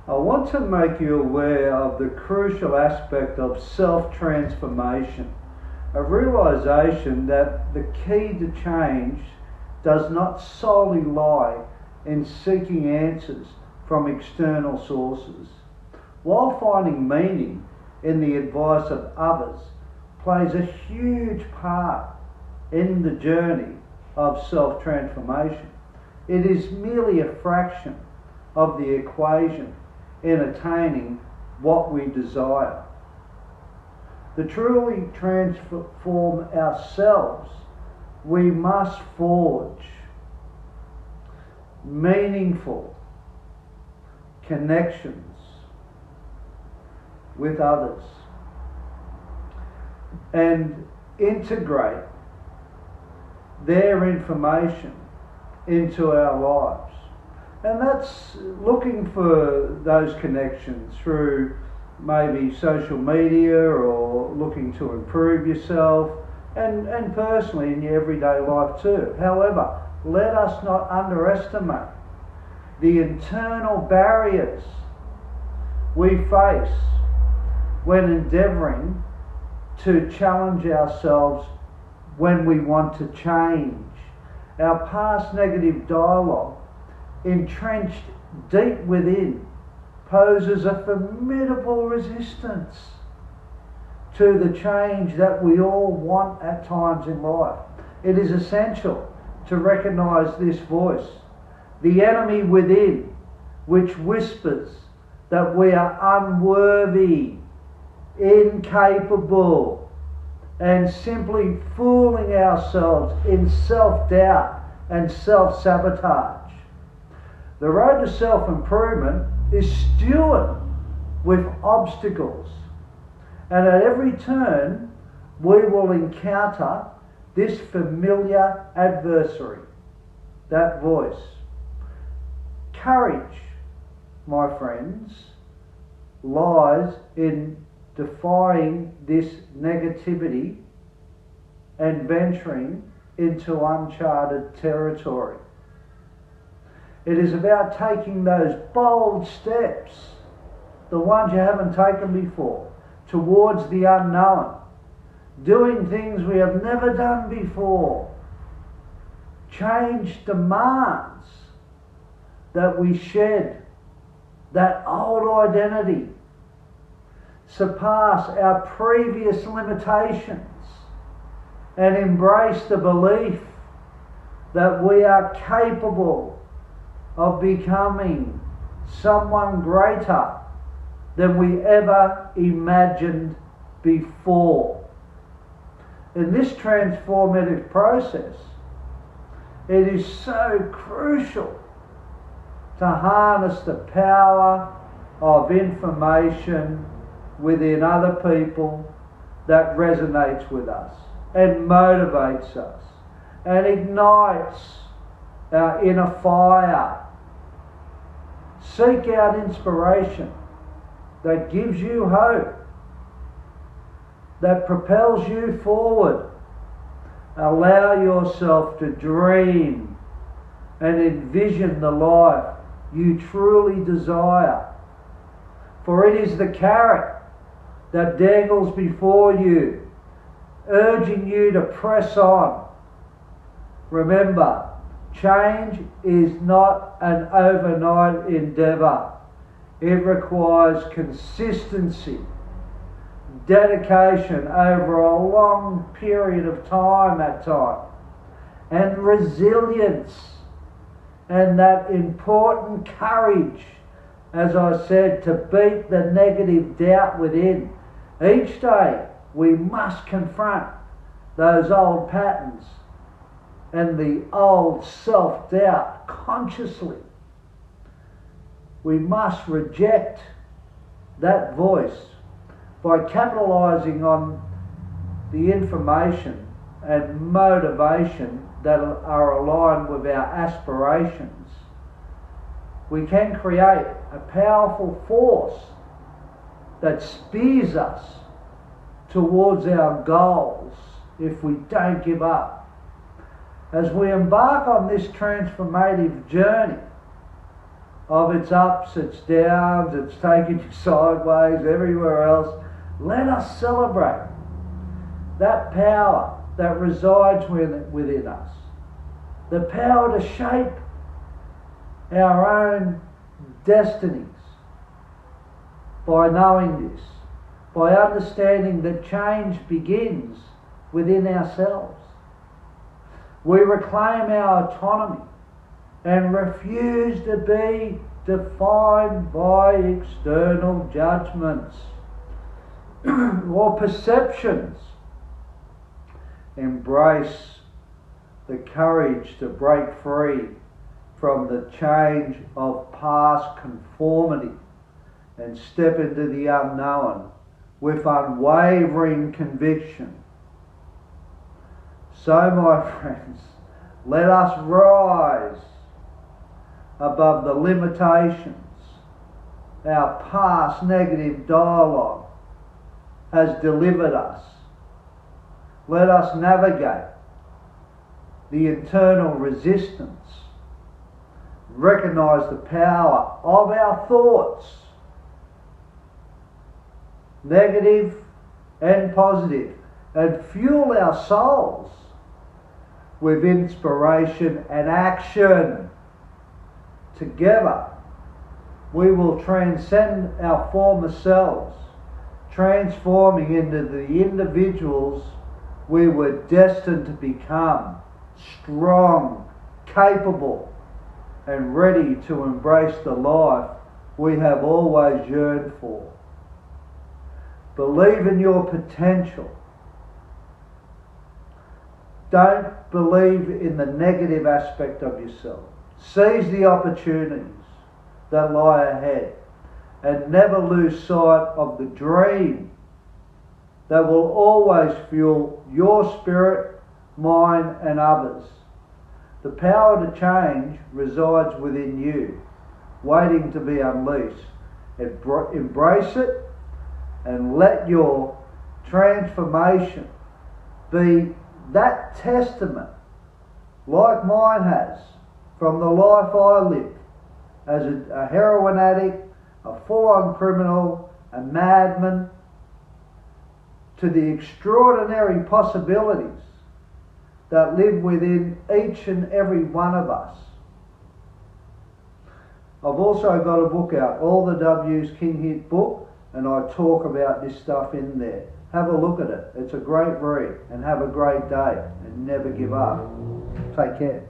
I want to make you aware of the crucial aspect of self-transformation, a realization that the key to change does not solely lie in seeking answers from external sources. While finding meaning in the advice of others plays a huge part in the journey of self-transformation, it is merely a fraction of the equation in attaining what we desire. To truly transform ourselves, we must forge meaningful connections with others and integrate their information into our lives. And that's looking for those connections through maybe social media or looking to improve yourself and personally in your everyday life too. However, let us not underestimate the internal barriers we face when endeavouring to challenge ourselves when we want to change. Our past negative dialogue, entrenched deep within, poses a formidable resistance to the change that we all want at times in life. It is essential to recognise this voice, the enemy within, which whispers that we are unworthy, incapable, and simply fooling ourselves in self-doubt and self-sabotage. The road to self-improvement is stewed with obstacles, and at every turn we will encounter this familiar adversary, that voice. Courage, my friends, lies in defying this negativity and venturing into uncharted territory. It is about taking those bold steps, the ones you haven't taken before, towards the unknown, doing things we have never done before. Change demands that we shed that old identity, surpass our previous limitations, and embrace the belief that we are capable of becoming someone greater than we ever imagined before. In this transformative process, it is so crucial to harness the power of information within other people that resonates with us and motivates us and ignites our inner fire. Seek out inspiration that gives you hope, that propels you forward. Allow yourself to dream and envision the life you truly desire. For it is the carrot that dangles before you, urging you to press on. Remember, change is not an overnight endeavour. It requires consistency, dedication over a long period of time at times, and resilience, and that important courage, as I said, to beat the negative doubt within. Each day we must confront those old patterns and the old self-doubt consciously. We must reject that voice by capitalising on the information and motivation that are aligned with our aspirations. We can create a powerful force that steers us towards our goals if we don't give up. As we embark on this transformative journey, of its ups, its downs, it's taken you sideways, everywhere else. Let us celebrate that power that resides within us. The power to shape our own destinies by knowing this, by understanding that change begins within ourselves. We reclaim our autonomy and refuse to be defined by external judgments or perceptions. Embrace the courage to break free from the change of past conformity and step into the unknown with unwavering conviction. So, my friends, let us rise above the limitations our past negative dialogue has delivered us. Let us navigate the internal resistance, recognise the power of our thoughts, negative and positive, and fuel our souls with inspiration and action. Together, we will transcend our former selves, transforming into the individuals we were destined to become, strong, capable, and ready to embrace the life we have always yearned for. Believe in your potential. Don't believe in the negative aspect of yourself. Seize the opportunities that lie ahead and never lose sight of the dream that will always fuel your spirit, mine and others. The power to change resides within you, waiting to be unleashed. Embrace it and let your transformation be that testament, like mine has, from the life I lived as a heroin addict, a full-on criminal, a madman, to the extraordinary possibilities that live within each and every one of us. I've also got a book out, All the W's King Hit book, and I talk about this stuff in there. Have a look at it. It's a great read, and have a great day, and never give up. Take care.